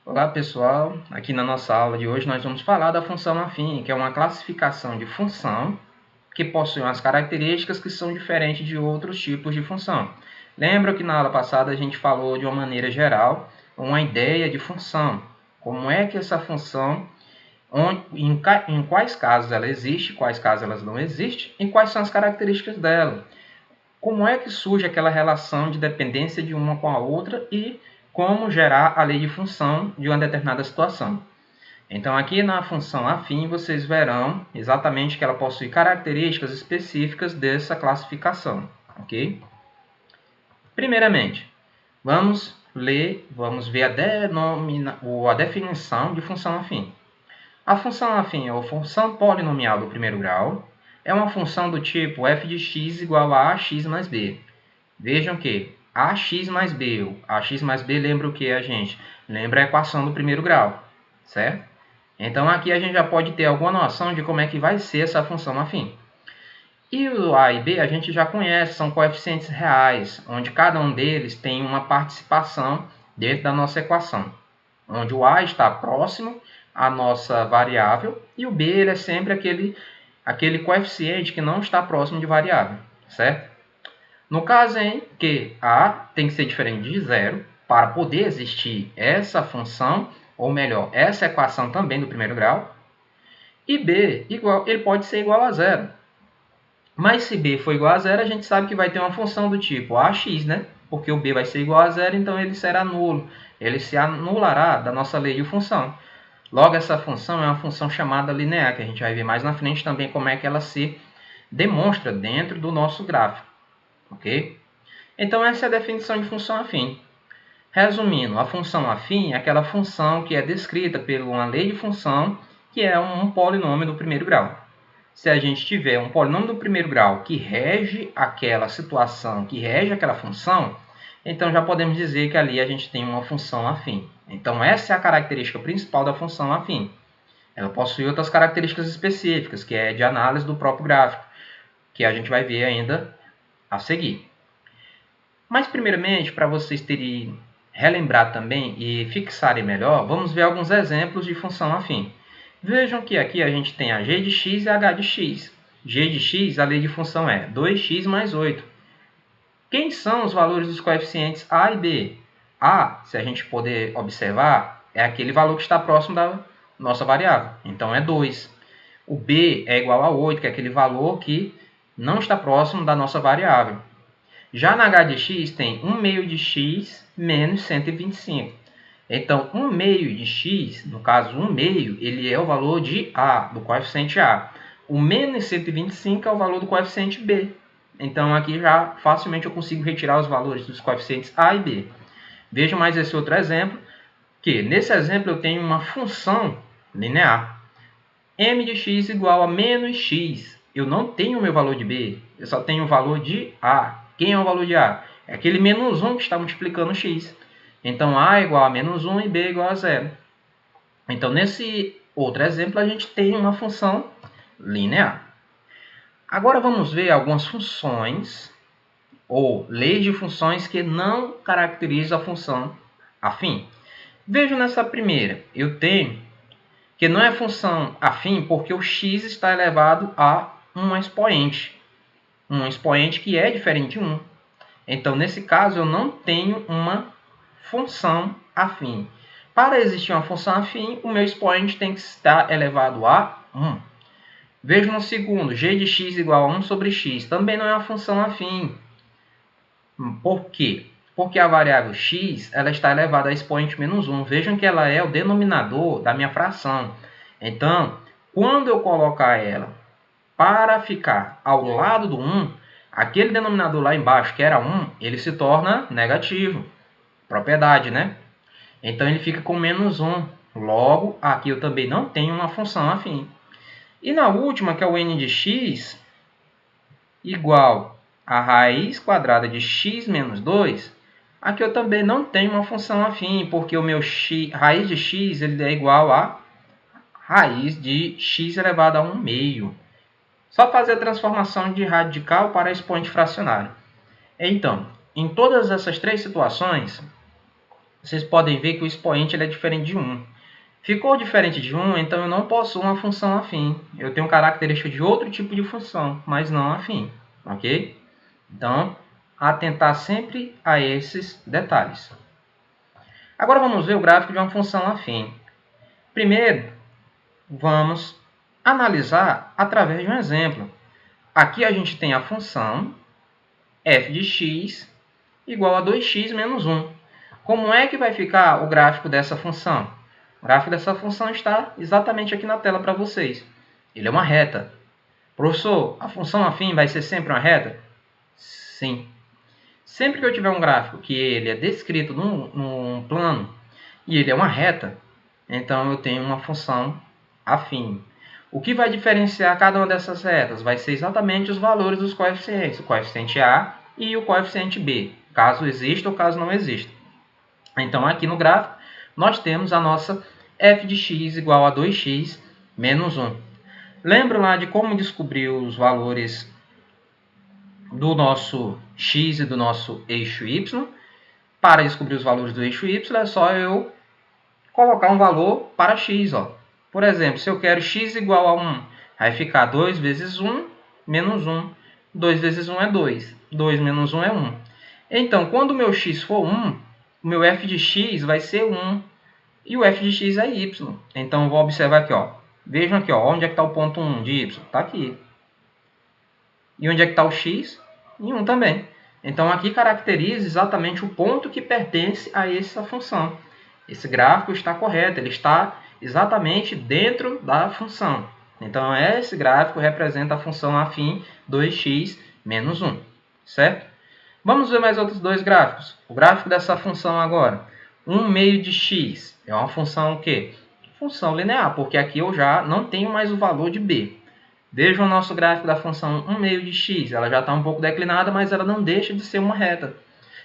Olá pessoal, aqui na nossa aula de hoje nós vamos falar da função afim, que é uma classificação de função que possui umas características que são diferentes de outros tipos de função. Lembra que na aula passada a gente falou de uma maneira geral, uma ideia de função, como é que essa função, em quais casos ela existe, quais casos ela não existe e quais são as características dela. Como é que surge aquela relação de dependência de uma com a outra e como gerar a lei de função de uma determinada situação. Então, aqui na função afim, vocês verão exatamente que ela possui características específicas dessa classificação, ok? Primeiramente, vamos ver a definição de função afim. A função afim é a função polinomial do primeiro grau, é uma função do tipo f de x igual a ax mais b. Vejam que ax mais b, ax mais b lembra o que, gente? Lembra a equação do primeiro grau, certo? Então, aqui a gente já pode ter alguma noção de como é que vai ser essa função afim. E o a e b a gente já conhece, são coeficientes reais, onde cada um deles tem uma participação dentro da nossa equação. Onde o a está próximo à nossa variável e o b ele é sempre aquele coeficiente que não está próximo de variável, certo? No caso em que a tem que ser diferente de zero para poder existir essa função, ou melhor, essa equação também do primeiro grau, e b ele pode ser igual a zero. Mas se b for igual a zero, a gente sabe que vai ter uma função do tipo ax, né? Porque o b vai ser igual a zero, então ele será nulo. Ele se anulará da nossa lei de função. Logo, essa função é uma função chamada linear, que a gente vai ver mais na frente também como é que ela se demonstra dentro do nosso gráfico. Ok? Então, essa é a definição de função afim. Resumindo, a função afim é aquela função que é descrita por uma lei de função, que é um polinômio do primeiro grau. Se a gente tiver um polinômio do primeiro grau que rege aquela situação, que rege aquela função, então já podemos dizer que ali a gente tem uma função afim. Então, essa é a característica principal da função afim. Ela possui outras características específicas, que é de análise do próprio gráfico, que a gente vai ver ainda a seguir. Mas, primeiramente, para vocês terem relembrar também e fixarem melhor, vamos ver alguns exemplos de função afim. Vejam que aqui a gente tem a g de x e a h de x. G de x, a lei de função é 2x mais 8. Quem são os valores dos coeficientes a e b? A, se a gente poder observar, é aquele valor que está próximo da nossa variável. Então, é 2. O b é igual a 8, que é aquele valor que não está próximo da nossa variável. Já na h de x tem 1 meio de x menos 125. Então, 1 meio de x, no caso 1 meio, ele é o valor de a, do coeficiente a. O menos 125 é o valor do coeficiente b. Então, aqui já facilmente eu consigo retirar os valores dos coeficientes a e b. Veja mais esse outro exemplo, que nesse exemplo eu tenho uma função linear. M de x igual a menos x. Eu não tenho o meu valor de b, eu só tenho o valor de a. Quem é o valor de a? É aquele menos 1 que está multiplicando x. Então, a é igual a menos 1 e b é igual a zero. Então, nesse outro exemplo, a gente tem uma função linear. Agora, vamos ver algumas funções ou leis de funções que não caracterizam a função afim. Vejam nessa primeira, eu tenho que não é função afim porque o x está elevado a um expoente que é diferente de 1. Então, nesse caso, eu não tenho uma função afim. Para existir uma função afim, o meu expoente tem que estar elevado a 1. Veja no segundo, g de x igual a 1 sobre x. Também não é uma função afim. Por quê? Porque a variável x ela está elevada a expoente menos 1. Vejam que ela é o denominador da minha fração. Então, quando eu colocar ela para ficar ao lado do 1, aquele denominador lá embaixo, que era 1, ele se torna negativo. Propriedade, né? Então, ele fica com menos 1. Logo, aqui eu também não tenho uma função afim. E na última, que é o n de x, igual a raiz quadrada de x menos 2, aqui eu também não tenho uma função afim, porque o meu raiz de x ele é igual a raiz de x elevado a 1 meio. Só fazer a transformação de radical para expoente fracionário. Então, em todas essas três situações, vocês podem ver que o expoente ele é diferente de 1. Ficou diferente de 1, então eu não possuo uma função afim. Eu tenho característica de outro tipo de função, mas não afim. Ok? Então, atentar sempre a esses detalhes. Agora vamos ver o gráfico de uma função afim. Primeiro, vamos analisar através de um exemplo. Aqui a gente tem a função f de x igual a 2x menos 1. Como é que vai ficar o gráfico dessa função? O gráfico dessa função está exatamente aqui na tela para vocês. Ele é uma reta. Professor, a função afim vai ser sempre uma reta? Sim. Sempre que eu tiver um gráfico que ele é descrito num plano e ele é uma reta, então eu tenho uma função afim. O que vai diferenciar cada uma dessas retas vai ser exatamente os valores dos coeficientes, o coeficiente A e o coeficiente B, caso exista ou caso não exista. Então, aqui no gráfico, nós temos a nossa f de x igual a 2x menos 1. Lembra lá de como descobrir os valores do nosso x e do nosso eixo y? Para descobrir os valores do eixo y, é só eu colocar um valor para x. Ó. Por exemplo, se eu quero x igual a 1, vai ficar 2 vezes 1 menos 1. 2 vezes 1 é 2. 2 menos 1 é 1. Então, quando o meu x for 1, o meu f de x vai ser 1 e o f de x é y. Então, eu vou observar aqui. Ó. Vejam aqui, ó, onde é que está o ponto 1 de y? Está aqui. E onde é que está o x? Em 1 também. Então, aqui caracteriza exatamente o ponto que pertence a essa função. Esse gráfico está correto, ele está exatamente dentro da função. Então, esse gráfico representa a função afim 2x menos 1, certo? Vamos ver mais outros dois gráficos. O gráfico dessa função agora, 1 meio de x, é uma função o quê? Função linear, porque aqui eu já não tenho mais o valor de b. Vejam o nosso gráfico da função 1 meio de x, ela já está um pouco declinada, mas ela não deixa de ser uma reta.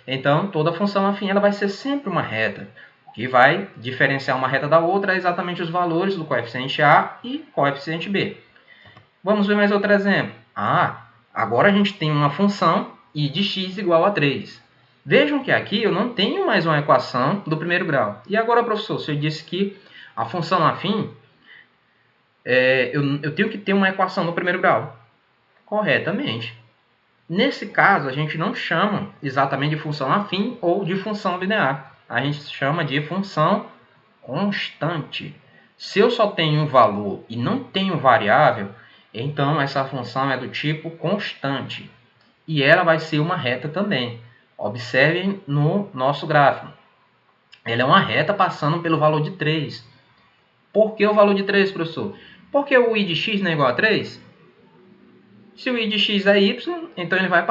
Então, toda função afim ela vai ser sempre uma reta. O que vai diferenciar uma reta da outra é exatamente os valores do coeficiente A e coeficiente B. Vamos ver mais outro exemplo. Agora a gente tem uma função I de x igual a 3. Vejam que aqui eu não tenho mais uma equação do primeiro grau. E agora, professor, você disse que a função afim, eu tenho que ter uma equação no primeiro grau. Corretamente. Nesse caso, a gente não chama exatamente de função afim ou de função linear. A gente chama de função constante. Se eu só tenho um valor e não tenho variável, então essa função é do tipo constante. E ela vai ser uma reta também. Observem no nosso gráfico. Ela é uma reta passando pelo valor de 3. Por que o valor de 3, professor? Porque o i de x não é igual a 3? Se o i de x é y, então ele vai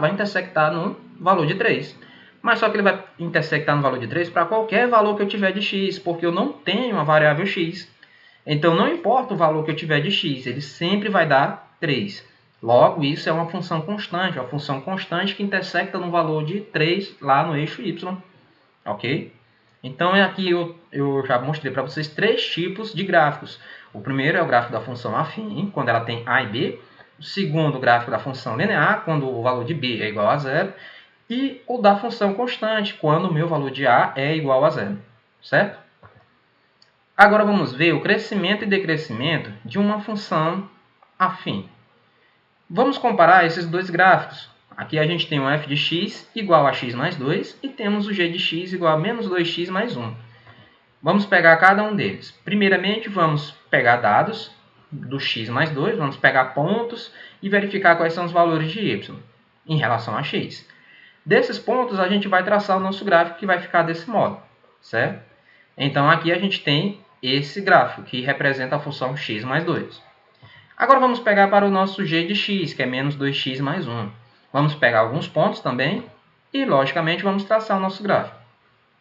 intersectar no valor de 3. Mas só que ele vai intersectar no valor de 3 para qualquer valor que eu tiver de x, porque eu não tenho a variável x. Então, não importa o valor que eu tiver de x, ele sempre vai dar 3. Logo, isso é uma função constante que intersecta no valor de 3 lá no eixo y. Ok? Então, aqui eu já mostrei para vocês 3 tipos de gráficos. O primeiro é o gráfico da função afim, quando ela tem a e b. O segundo, o gráfico da função linear, quando o valor de b é igual a 0. E o da função constante, quando o meu valor de a é igual a 0. Certo? Agora vamos ver o crescimento e decrescimento de uma função afim. Vamos comparar esses dois gráficos. Aqui a gente tem o f de x igual a x mais 2 e temos o g de x igual a menos 2x mais 1. Vamos pegar cada um deles. Primeiramente, vamos pegar dados do x mais 2, vamos pegar pontos e verificar quais são os valores de y em relação a x. Desses pontos, a gente vai traçar o nosso gráfico que vai ficar desse modo, certo? Então, aqui a gente tem esse gráfico que representa a função x mais 2. Agora, vamos pegar para o nosso g de x, que é menos 2x mais 1. Vamos pegar alguns pontos também e, logicamente, vamos traçar o nosso gráfico.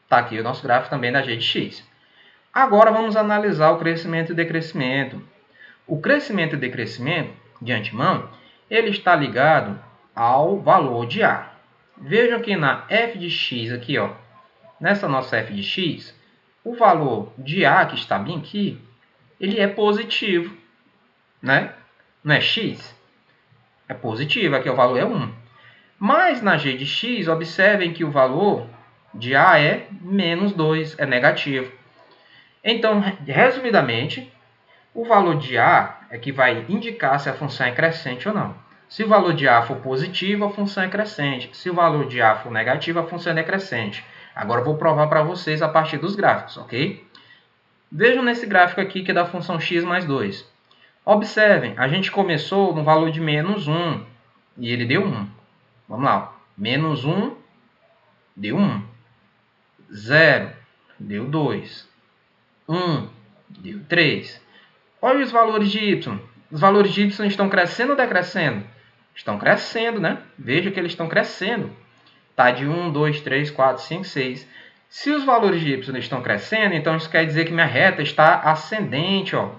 Está aqui o nosso gráfico também da g de x. Agora, vamos analisar o crescimento e decrescimento. O crescimento e decrescimento, de antemão, ele está ligado ao valor de a. Vejam que na f de x aqui, ó, nessa nossa f de x, o valor de a, que está bem aqui, ele é positivo, né? Não é x? É positivo, aqui o valor é 1. Mas na g de x, observem que o valor de A é menos 2, é negativo. Então, resumidamente, o valor de A é que vai indicar se a função é crescente ou não. Se o valor de A for positivo, a função é crescente. Se o valor de A for negativo, a função é decrescente. Agora eu vou provar para vocês a partir dos gráficos, ok? Vejam nesse gráfico aqui que é da função x mais 2. Observem, a gente começou no valor de menos 1 e ele deu 1. Vamos lá, menos 1 deu 1. 0 deu 2. 1 deu 3. Olha os valores de y. Os valores de y estão crescendo ou decrescendo? Estão crescendo, né? Veja que eles estão crescendo. Está de 1, 2, 3, 4, 5, 6. Se os valores de y estão crescendo, então isso quer dizer que minha reta está ascendente, ó.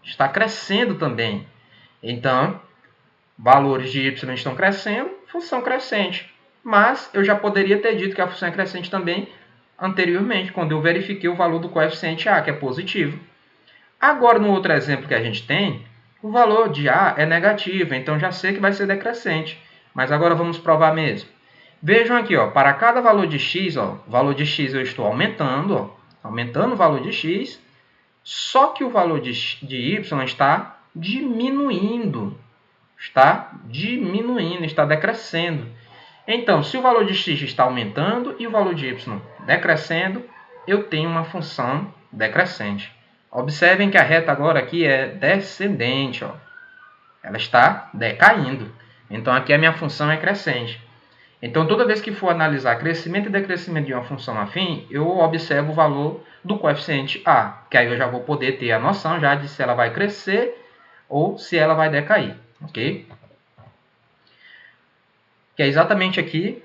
Está crescendo também. Então, valores de y estão crescendo, função crescente. Mas eu já poderia ter dito que a função é crescente também anteriormente, quando eu verifiquei o valor do coeficiente a, que é positivo. Agora, no outro exemplo que a gente tem, o valor de a é negativo, então já sei que vai ser decrescente. Mas agora vamos provar mesmo. Vejam aqui, ó, para cada valor de x, ó, o valor de x eu estou aumentando, ó, aumentando o valor de x, só que o valor de y está diminuindo. Está diminuindo, está decrescendo. Então, se o valor de x está aumentando e o valor de y decrescendo, eu tenho uma função decrescente. Observem que a reta agora aqui é descendente, ó. Ela está decaindo. Então, aqui a minha função é crescente. Então, toda vez que for analisar crescimento e decrescimento de uma função afim, eu observo o valor do coeficiente a, que aí eu já vou poder ter a noção já de se ela vai crescer ou se ela vai decair, ok? Que é exatamente aqui,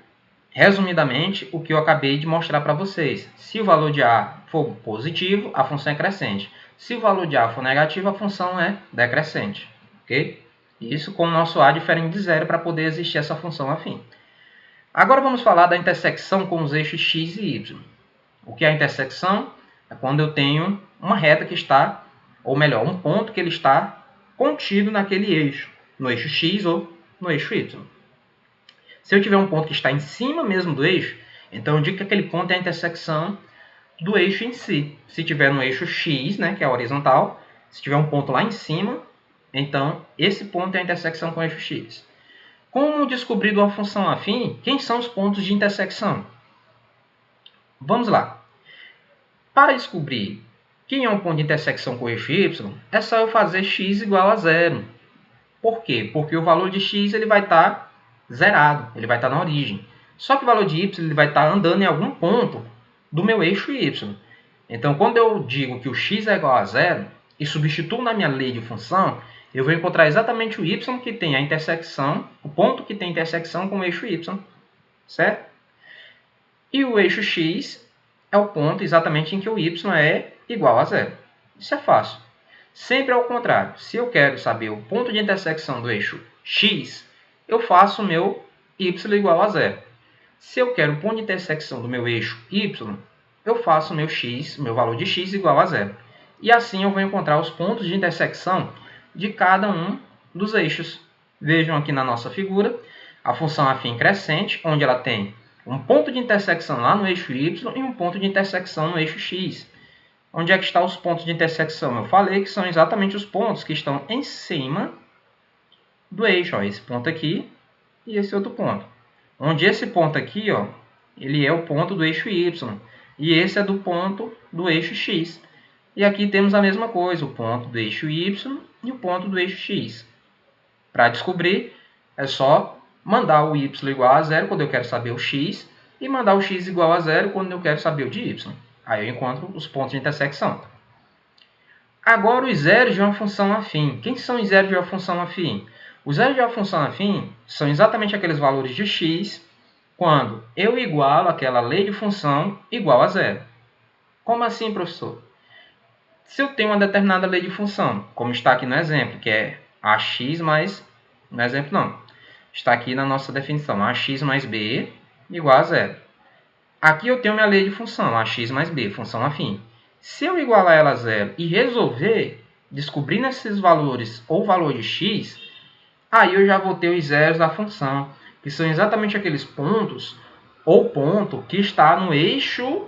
resumidamente, o que eu acabei de mostrar para vocês. Se o valor de a for positivo, a função é crescente. Se o valor de a for negativo, a função é decrescente, ok? Isso com o nosso a diferente de zero para poder existir essa função afim. Agora vamos falar da intersecção com os eixos x e y. O que é a intersecção? É quando eu tenho uma reta que está, ou melhor, um ponto que ele está contido naquele eixo, no eixo x ou no eixo y. Se eu tiver um ponto que está em cima mesmo do eixo, então eu digo que aquele ponto é a intersecção do eixo em si. Se tiver no eixo x, né, que é a horizontal, se tiver um ponto lá em cima, então esse ponto é a intersecção com o eixo x. Como descobrir uma função afim? Quem são os pontos de intersecção? Vamos lá. Para descobrir quem é um ponto de intersecção com o eixo y, é só eu fazer x igual a zero. Por quê? Porque o valor de x ele vai estar zerado, ele vai estar na origem. Só que o valor de y ele vai estar andando em algum ponto do meu eixo y. Então, quando eu digo que o x é igual a zero e substituo na minha lei de função, eu vou encontrar exatamente o y que tem a intersecção, o ponto que tem intersecção com o eixo y, certo? E o eixo x é o ponto exatamente em que o y é igual a zero. Isso é fácil. Sempre ao contrário. Se eu quero saber o ponto de intersecção do eixo x, eu faço o meu y igual a zero. Se eu quero o ponto de intersecção do meu eixo y, eu faço o meu x, meu valor de x igual a zero. E assim eu vou encontrar os pontos de intersecção de cada um dos eixos. Vejam aqui na nossa figura a função afim crescente, onde ela tem um ponto de intersecção lá no eixo y e um ponto de intersecção no eixo x. Onde é que estão os pontos de intersecção? Eu falei que são exatamente os pontos que estão em cima do eixo. Ó, esse ponto aqui e esse outro ponto. Onde esse ponto aqui, ó, ele é o ponto do eixo y. E esse é do ponto do eixo x. E aqui temos a mesma coisa, o ponto do eixo y e o ponto do eixo x. Para descobrir, é só mandar o y igual a zero quando eu quero saber o x e mandar o x igual a zero quando eu quero saber o de y. Aí eu encontro os pontos de intersecção. Agora, os zeros de uma função afim. Quem são os zeros de uma função afim? Os zeros de uma função afim são exatamente aqueles valores de x quando eu igualo aquela lei de função igual a zero. Como assim, professor? Se eu tenho uma determinada lei de função, como está aqui no exemplo, que é ax mais... No exemplo não. Está aqui na nossa definição, ax mais b igual a zero. Aqui eu tenho minha lei de função, ax mais b, função afim. Se eu igualar ela a zero e resolver descobrir nesses valores ou valor de x, aí eu já vou ter os zeros da função, que são exatamente aqueles pontos ou ponto que está no eixo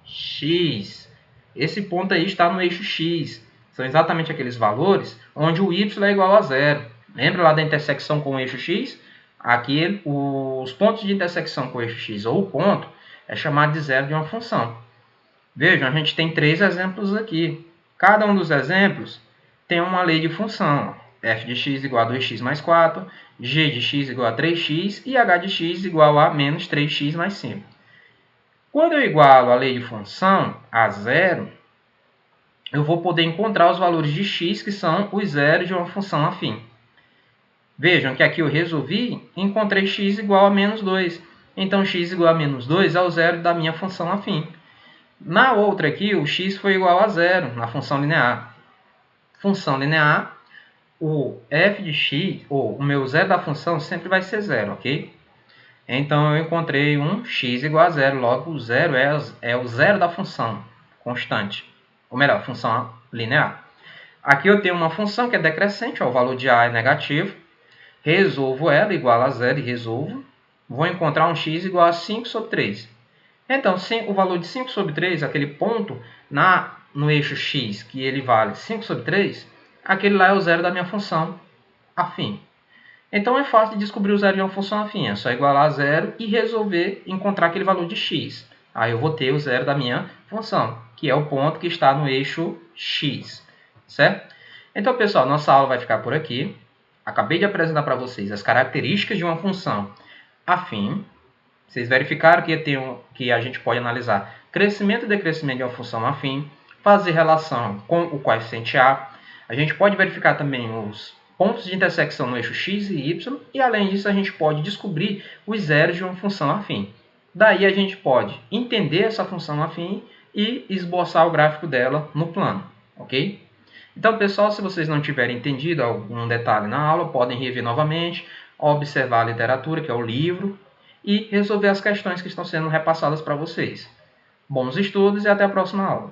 x. Esse ponto aí está no eixo x. São exatamente aqueles valores onde o y é igual a zero. Lembra lá da intersecção com o eixo x? Aqui, os pontos de intersecção com o eixo x ou o ponto é chamado de zero de uma função. Vejam, a gente tem 3 exemplos aqui. Cada um dos exemplos tem uma lei de função. F de x igual a 2x mais 4, g de x igual a 3x e h de x igual a menos 3x mais 5. Quando eu igualo a lei de função a zero, eu vou poder encontrar os valores de x, que são os zeros de uma função afim. Vejam que aqui eu resolvi e encontrei x igual a menos 2. Então, x igual a menos 2 é o zero da minha função afim. Na outra aqui, o x foi igual a zero na função linear. Função linear, o f de x, ou o meu zero da função, sempre vai ser zero, ok? Então, eu encontrei um x igual a zero. Logo, o zero é o zero da função constante. Ou melhor, função linear. Aqui eu tenho uma função que é decrescente, ó, o valor de a é negativo. Resolvo ela igual a zero e resolvo. Vou encontrar um x igual a 5 sobre 3. Então, o valor de 5 sobre 3, aquele ponto no eixo x, que ele vale 5 sobre 3, aquele lá é o zero da minha função afim. Então, é fácil de descobrir o zero de uma função afim. É só igualar a zero e resolver encontrar aquele valor de x. Aí eu vou ter o zero da minha função, que é o ponto que está no eixo x. Certo? Então, pessoal, nossa aula vai ficar por aqui. Acabei de apresentar para vocês as características de uma função afim. Vocês verificaram que a gente pode analisar crescimento e decrescimento de uma função afim, fazer relação com o coeficiente A. A gente pode verificar também os pontos de intersecção no eixo x e y, e além disso a gente pode descobrir os zeros de uma função afim. Daí a gente pode entender essa função afim e esboçar o gráfico dela no plano, ok? Então, pessoal, se vocês não tiverem entendido algum detalhe na aula, podem rever novamente, observar a literatura, que é o livro, e resolver as questões que estão sendo repassadas para vocês. Bons estudos e até a próxima aula.